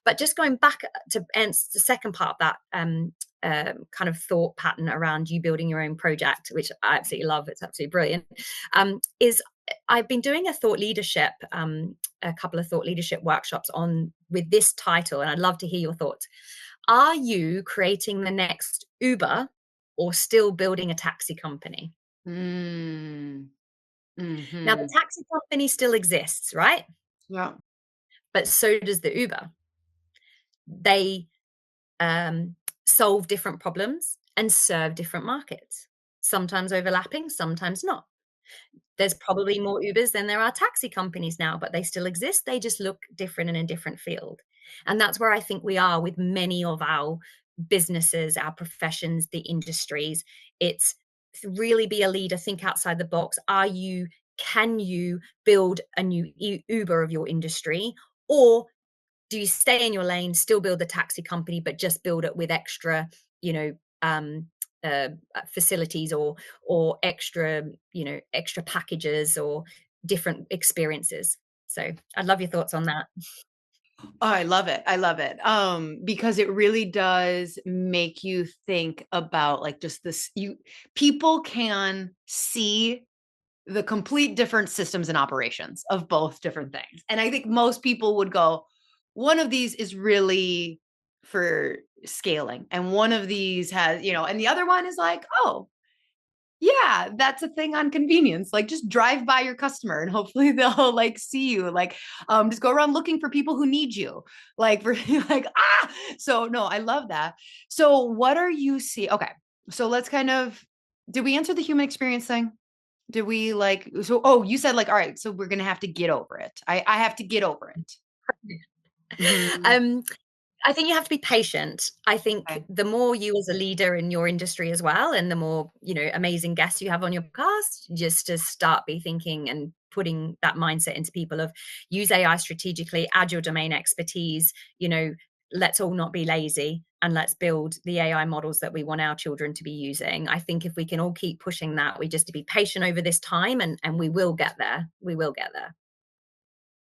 But just going back to the second part of that kind of thought pattern around you building your own project, which I absolutely love, it's absolutely brilliant, is I've been doing a couple of thought leadership workshops with this title, and I'd love to hear your thoughts. Are you creating the next Uber or still building a taxi company? Now the taxi company still exists, right? Yeah. But so does the Uber. They solve different problems and serve different markets, sometimes overlapping, sometimes not. There's probably more Ubers than there are taxi companies now, but they still exist. They just look different in a different field. And that's where I think we are with many of our businesses, our professions, the industries. It's really be a leader, think outside the box. Can you build a new Uber of your industry, or do you stay in your lane, still build the taxi company, but just build it with extra, facilities or extra packages or different experiences? So I'd love your thoughts on that. Oh, I love it. Because it really does make you think about like just this, people can see the complete different systems and operations of both different things. And I think most people would go, one of these is really for scaling, and one of these has, and the other one is like, oh, yeah, that's a thing on convenience. Like just drive by your customer and hopefully they'll like see you, like just go around looking for people who need you, like for like, so no, I love that. So what are you seeing? Okay. So let's did we answer the human experience thing? Did we you said like, all right, so we're going to have to get over it. I have to get over it. I think you have to be patient. I think the more you as a leader in your industry as well, and the more, amazing guests you have on your podcast, just to start be thinking and putting that mindset into people of use AI strategically, add your domain expertise, let's all not be lazy, and let's build the AI models that we want our children to be using. I think if we can all keep pushing that, we just to be patient over this time, and we will get there. We will get there.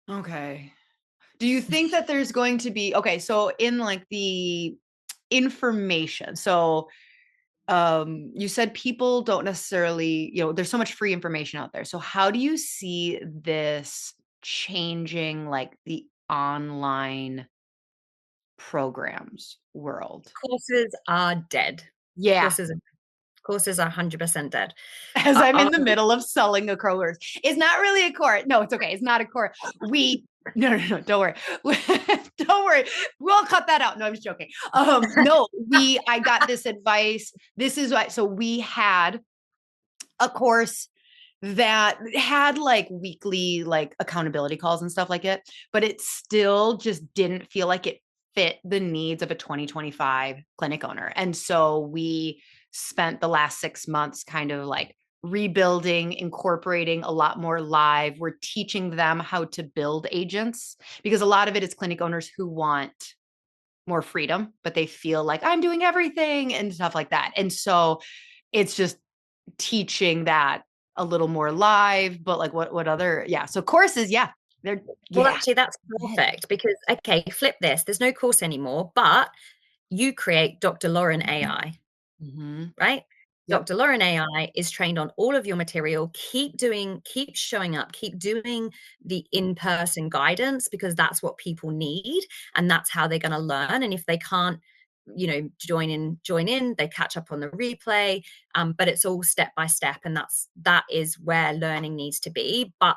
Okay. Do you think that there's going to be, so in like the information. So you said people don't necessarily, there's so much free information out there. So how do you see this changing like the online programs world? Courses are dead. Yeah. Courses are 100% dead. As I'm in the middle of selling a course. It's not really a course. No, it's okay. It's not a course. No, don't worry. Don't worry. We'll cut that out. No, I'm just joking. I got this advice. This is why. So we had a course that had like weekly like accountability calls and stuff like it, but it still just didn't feel like it fit the needs of a 2025 clinic owner. And so we spent the last 6 months kind of like rebuilding, incorporating a lot more live. We're teaching them how to build agents because a lot of it is clinic owners who want more freedom, but they feel like I'm doing everything and stuff like that. And so it's just teaching that a little more live, but like what other, so courses, well, actually that's perfect because, okay, flip this. There's no course anymore, but you create Dr. Lauryn AI, right? Yep. Dr. Lauryn AI is trained on all of your material. Keep showing up, keep doing the in-person guidance because that's what people need and that's how they're going to learn. And if they can't, join in, they catch up on the replay. But it's all step by step. And that is where learning needs to be. But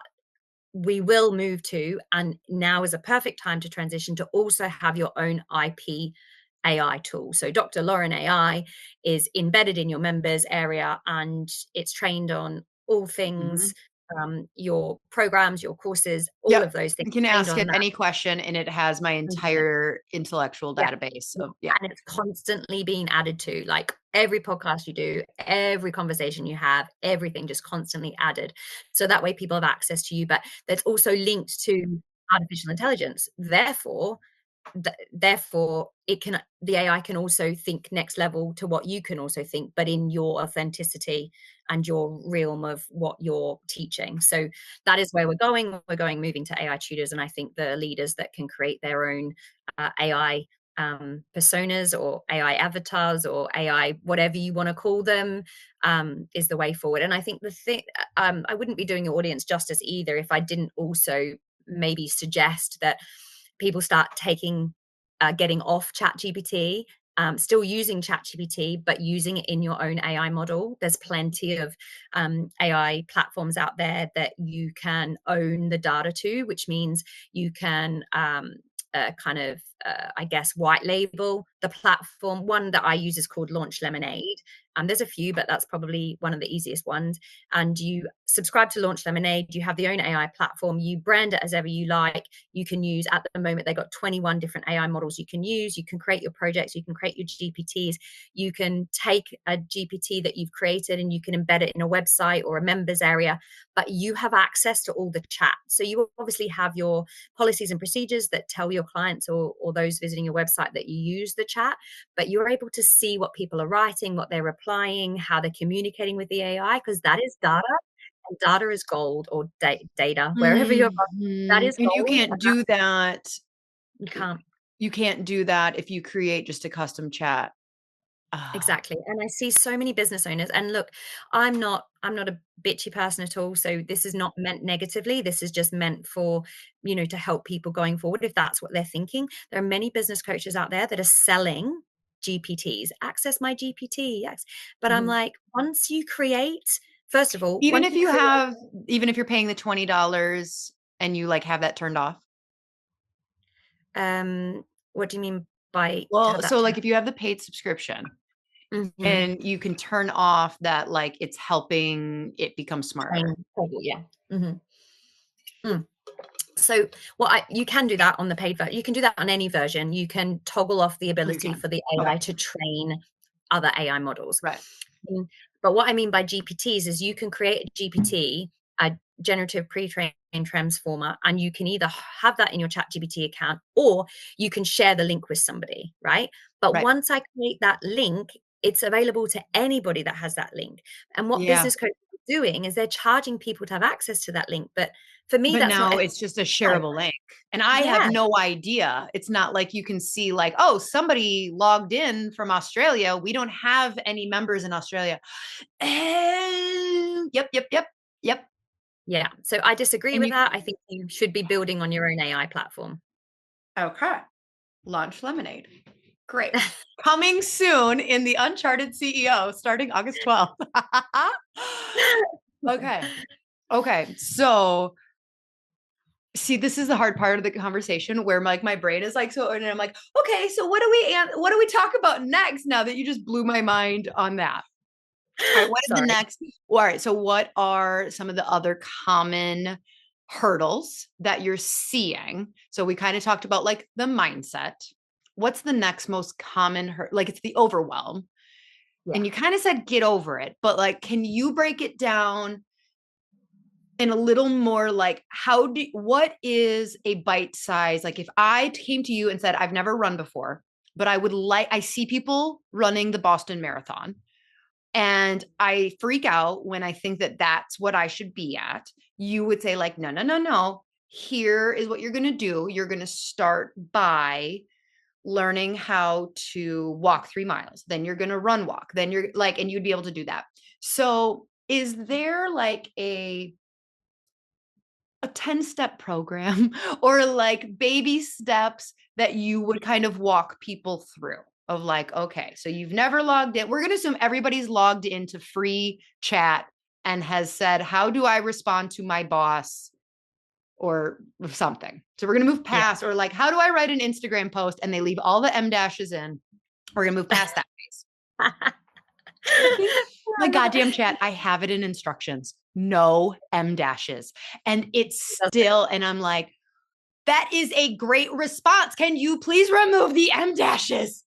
we will move to, and now is a perfect time to transition to also have your own IP AI tool. So Dr. Lauryn AI is embedded in your members area and it's trained on all things, your programs, your courses, all of those things. You can ask it any question and it has my entire intellectual database. And it's constantly being added to, like every podcast you do, every conversation you have, everything just constantly added. So that way people have access to you, but that's also linked to artificial intelligence. Therefore the AI can also think next level to what you can also think, but in your authenticity and your realm of what you're teaching. So that is where we're moving to AI tutors. And I think the leaders that can create their own AI personas or AI avatars or AI, whatever you want to call them, is the way forward. And I think the thing, I wouldn't be doing the audience justice either if I didn't also maybe suggest that people start getting off ChatGPT, still using ChatGPT, but using it in your own AI model. There's plenty of AI platforms out there that you can own the data to, which means you can I guess, white label the platform. One that I use is called Launch Lemonade. There's a few, but that's probably one of the easiest ones. And you subscribe to Launch Lemonade. You have the own AI platform. You brand it as ever you like. You can use, at the moment, they got 21 different AI models you can use. You can create your projects. You can create your GPTs. You can take a GPT that you've created and you can embed it in a website or a members area, but you have access to all the chat. So you obviously have your policies and procedures that tell your clients or those visiting your website that you use the chat, but you're able to see what people are writing, what they're replying, how they're communicating with the AI, because that is data, and data is gold, or data, wherever you're from, that is gold. And you can't do that. You can't do that if you create just a custom chat. Exactly. And I see so many business owners, and look, I'm not a bitchy person at all. So this is not meant negatively. This is just meant for, to help people going forward if that's what they're thinking. There are many business coaches out there that are selling GPTs, access my GPT. But I'm like, once you create, first of all, even if you're paying the $20 and you like have that turned off. What do you mean by? Well, so like if you have the paid subscription, and you can turn off that, like it's helping it become smarter. Yeah. So you can do that on the paid version. You can do that on any version. You can toggle off the ability for the AI to train other AI models. Right. But what I mean by GPTs is you can create a GPT, a generative pre-trained transformer, and you can either have that in your ChatGPT account or you can share the link with somebody, right? But once I create that link, it's available to anybody that has that link. And what business coaches doing is they're charging people to have access to that link. But for me, but that's now not it's just a shareable link. And I have no idea. It's not like you can see like, oh, somebody logged in from Australia. We don't have any members in Australia. Yep. Yeah. So I disagree with that. I think you should be building on your own AI platform. Okay. Launch Lemonade. Great. Coming soon in the Uncharted CEO starting August 12th. Okay. So see, this is the hard part of the conversation where like my brain is like, so, and I'm like, okay, so what do we talk about next now that you just blew my mind on that? All right, what is the next? All right, so what are some of the other common hurdles that you're seeing? So we kind of talked about like the mindset. What's the next most common like it's the overwhelm. Yeah. And you kind of said get over it, but like, can you break it down in a little more like what is a bite size? Like if I came to you and said, I've never run before, but I see people running the Boston Marathon and I freak out when I think that that's what I should be at. You would say like, no. Here is what you're going to do. You're going to start by learning how to walk 3 miles. Then you're going to run walk. Then you're like, and you'd be able to do that. So is there like a 10-step program or like baby steps that you would kind of walk people through of like, okay, so you've never logged in. We're going to assume everybody's logged into free chat and has said, how do I respond to my boss or something? So we're going to move past or like, how do I write an Instagram post? And they leave all the M dashes in. We're going to move past that phase. My goddamn chat, I have it in instructions. No M dashes. And it's still, and I'm like, that is a great response. Can you please remove the M dashes?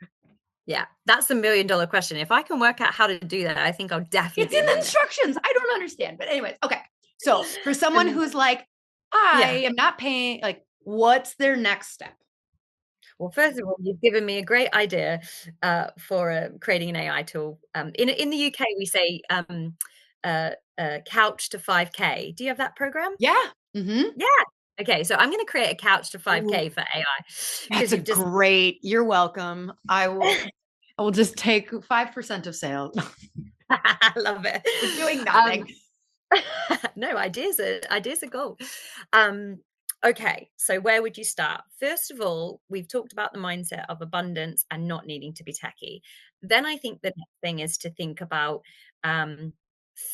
Yeah, that's the $1 million question. If I can work out how to do that, I think I'll definitely. It's in the instructions. I don't understand. But anyways, okay. So for someone who's like, I am not paying, like, what's their next step? Well, first of all, you've given me a great idea for creating an AI tool. In the UK, we say couch to 5K. Do you have that program? Yeah. Mm-hmm. Yeah. Okay, so I'm going to create a couch to 5K for AI. That's great. You're welcome. I will just take 5% of sales. I love it. We're doing nothing. No, ideas are gold. Okay, so where would you start? First of all, we've talked about the mindset of abundance and not needing to be techie. Then I think the next thing is to think about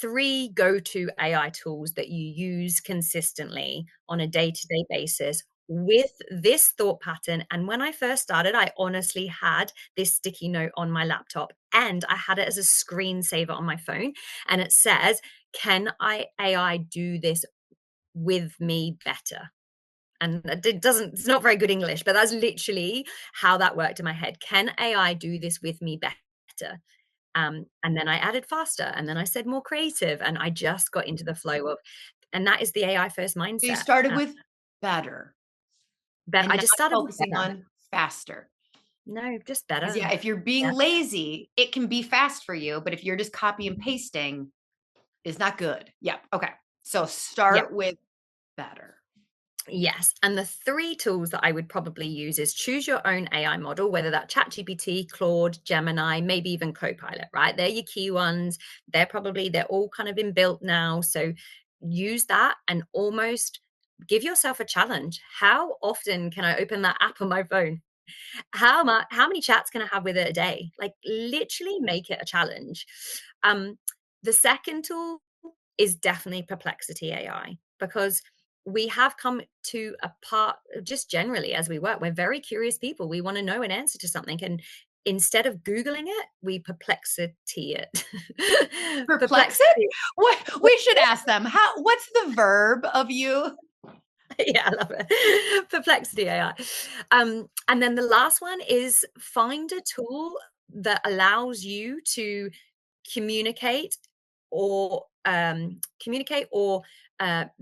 3 go-to AI tools that you use consistently on a day-to-day basis with this thought pattern. And when I first started, I honestly had this sticky note on my laptop and I had it as a screensaver on my phone. And it says, can AI do this with me better? And it's not very good English, but that's literally how that worked in my head. Can AI do this with me better? And then I added faster, and then I said more creative, and I just got into the flow of, and that is the AI first mindset. So you started with better. But I just started focusing on faster. No, just better. Yeah, if you're being lazy, it can be fast for you, but if you're just copy and pasting, it's not good. Yeah. Okay. So start with better. Yes. And the 3 tools that I would probably use is choose your own AI model, whether that ChatGPT, Claude, Gemini, maybe even Copilot, right? They're your key ones. They're all kind of inbuilt now. So use that and almost give yourself a challenge. How often can I open that app on my phone? How many chats can I have with it a day? Like literally make it a challenge. The second tool is definitely Perplexity AI, because we have come to a part, just generally as we work, we're very curious people. We want to know an answer to something. And instead of Googling it, we perplexity it. Perplexity? What? We should ask them. What's the verb of you? Yeah, I love it. Perplexity AI. And then the last one is find a tool that allows you to communicate or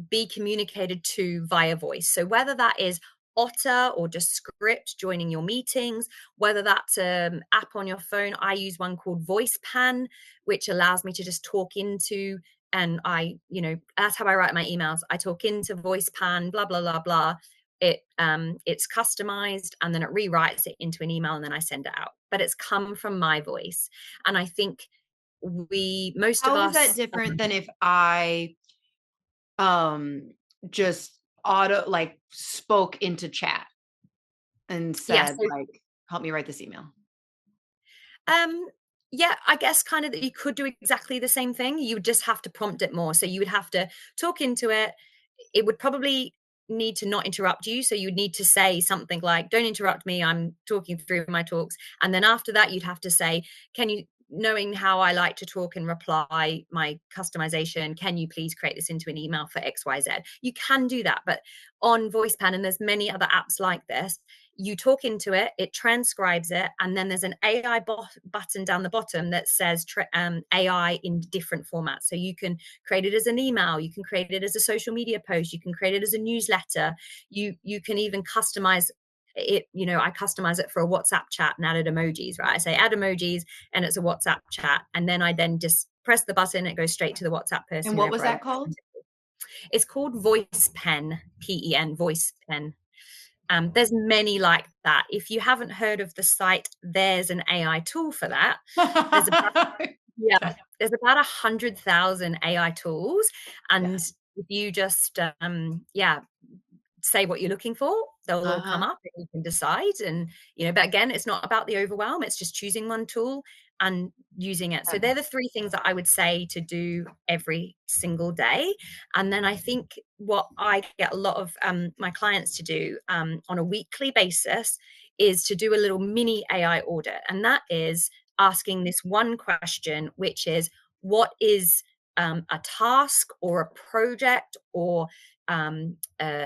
be communicated to via voice. So whether that is Otter or just script joining your meetings, whether that's an app on your phone. I use one called VoicePan, which allows me to just talk into and that's how I write my emails. I talk into VoicePan, blah, blah, blah, blah. It's customized, and then it rewrites it into an email, and then I send it out. But it's come from my voice. And I think most of us. How is that different than if I just spoke into chat and said, help me write this email? Yeah, I guess kind of that you could do exactly the same thing. You would just have to prompt it more. So you would have to talk into it. It would probably need to not interrupt you. So you would need to say something like, don't interrupt me, I'm talking through my talks. And then after that, you'd have to say, knowing how I like to talk and reply my customization, can you please create this into an email for XYZ? You can do that, but on VoicePan, and there's many other apps like this, you talk into it, it transcribes it, and then there's an AI button down the bottom that says AI in different formats. So you can create it as an email, you can create it as a social media post, you can create it as a newsletter, you can even customize it. I customize it for a WhatsApp chat and added emojis, right? I say add emojis and it's a WhatsApp chat, and then I just press the button, it goes straight to the WhatsApp person. And what was that called? It's called VoicePen, PEN, VoicePen. There's many like that. If you haven't heard of the site, there's an AI tool for that. There's about 100,000 AI tools, and if you just say what you're looking for, they'll all come up and you can decide. And but again, it's not about the overwhelm, it's just choosing one tool and using it. So they're the three things that I would say to do every single day. And then I think what I get a lot of my clients to do on a weekly basis is to do a little mini AI audit. And that is asking this one question, which is, what is a task or a project or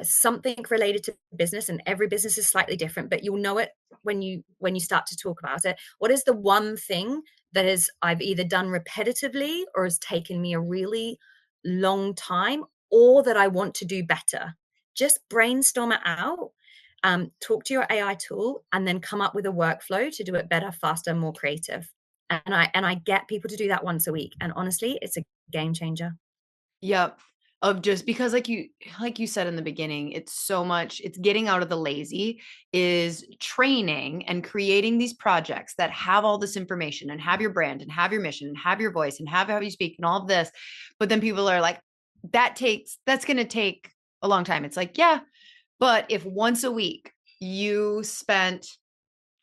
something related to business, and every business is slightly different, but you'll know it when you start to talk about it. What is the one thing that I've either done repetitively or has taken me a really long time, or that I want to do better? Just brainstorm it out, talk to your AI tool, and then come up with a workflow to do it better, faster, more creative. And I get people to do that once a week, and honestly, it's a game changer. Yep. Of just because like you said in the beginning, it's getting out of the lazy, is training and creating these projects that have all this information and have your brand and have your mission and have your voice and have how you speak and all of this. But then people are like, that's going to take a long time. It's like, yeah, but if once a week you spent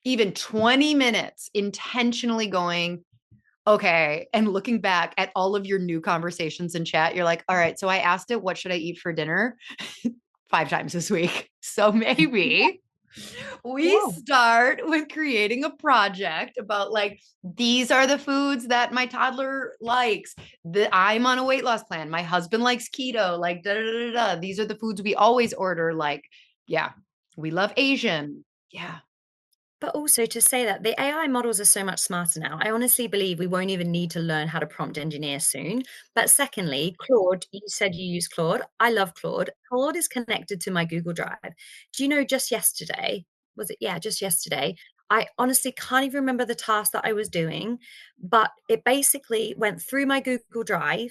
even 20 minutes intentionally going, okay, and looking back at all of your new conversations in chat, you're like, all right, so I asked it, what should I eat for dinner 5 times this week? So maybe we start with creating a project about like, these are the foods that my toddler likes. I'm on a weight loss plan. My husband likes keto, like da, da, da, da. These are the foods we always order. Like, yeah, we love Asian. Yeah. But also to say that the AI models are so much smarter now. I honestly believe we won't even need to learn how to prompt engineer soon. But secondly, Claude, you said you use Claude. I love Claude. Claude is connected to my Google Drive. Do you know, just yesterday, was it? Yeah, just yesterday, I honestly can't even remember the task that I was doing, but it basically went through my Google Drive,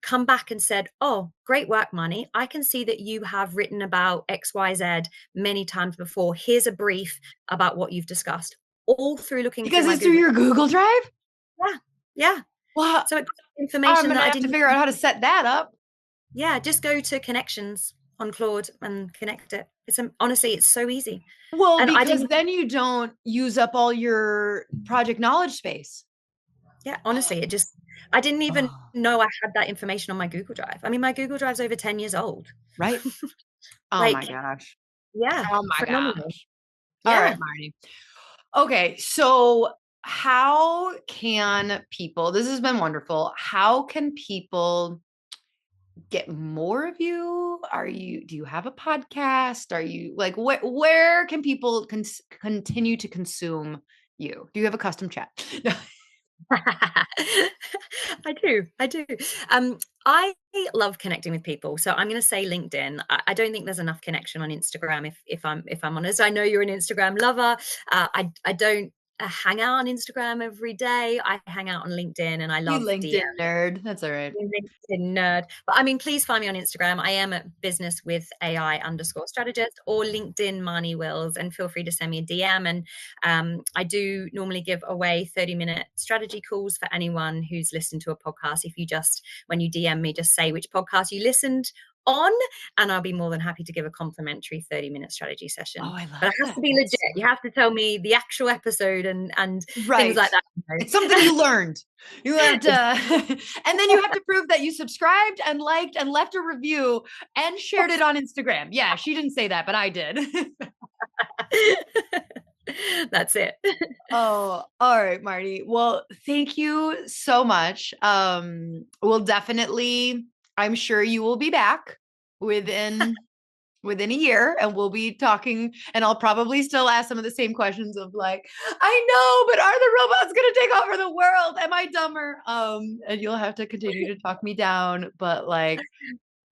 come back and said, oh, great work, Marnie. I can see that you have written about XYZ many times before. Here's a brief about what you've discussed. All through looking because through it's through your Google Drive? Yeah. Wow. So it's information that I didn't have to figure out how to set that up. Yeah, just go to connections on Claude and connect it. Honestly, it's so easy. Well, and because then you don't use up all your project knowledge space. Yeah, honestly, I didn't even know I had that information on my Google Drive. I mean, my Google Drive's over 10 years old. Right. Oh my gosh. Yeah. Oh my gosh. Yeah. All right, Marnie. Okay. So how can people, this has been wonderful. How can people get more of you? Do you have a podcast? Are you like, where can people continue to consume you? Do you have a custom chat? I do. I love connecting with people. So I'm going to say LinkedIn. I don't think there's enough connection on Instagram. If I'm honest, I know you're an Instagram lover. I don't hang out on Instagram every day. I hang out on LinkedIn, and I You love LinkedIn DM. nerd. That's all right. LinkedIn nerd. But I mean, please find me on Instagram. I am at business with AI _strategist, or LinkedIn Marnie Wills, and feel free to send me a DM. And I do normally give away 30-minute strategy calls for anyone who's listened to a podcast. If you just, when you DM me, just say which podcast you listened on, and I'll be more than happy to give a complimentary 30-minute strategy session. Oh, I love but it has that. to be legit. You have to tell me the actual episode and Right. things like that. It's something you learned. You have to, and then you have to prove that you subscribed and liked and left a review and shared it on Instagram. Yeah, she didn't say that, but I did. That's it. Oh, all right, Marnie. Well, thank you so much. We'll definitely, I'm sure you will be back within a year, and we'll be talking, and I'll probably still ask some of the same questions of like, I know, but are the robots going to take over the world? Am I dumber? And you'll have to continue to talk me down, but like,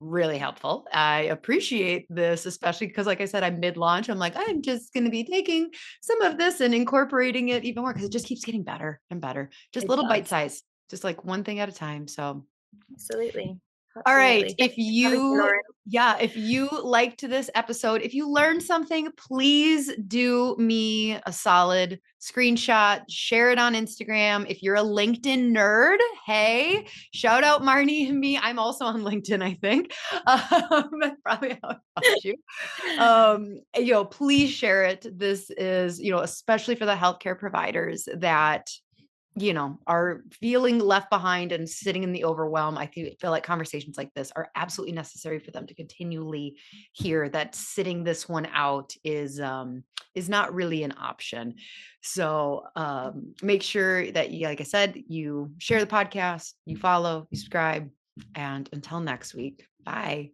really helpful. I appreciate this, especially because, like I said, I'm mid-launch. I'm like, I'm just going to be taking some of this and incorporating it even more, because it just keeps getting better and better. Just little bite size, just like one thing at a time. So Absolutely. all right. Absolutely. If you, Lauren. if you liked this episode, if you learned something, please do me a solid screenshot, share it on Instagram. If you're a LinkedIn nerd, hey, shout out Marnie and me. I'm also on LinkedIn, I think. That's probably how I found you. Please share it. This is, especially for the healthcare providers that are feeling left behind and sitting in the overwhelm. I feel like conversations like this are absolutely necessary for them to continually hear that sitting this one out is not really an option. So make sure that you, like I said, you share the podcast, you follow, you subscribe, and until next week, bye.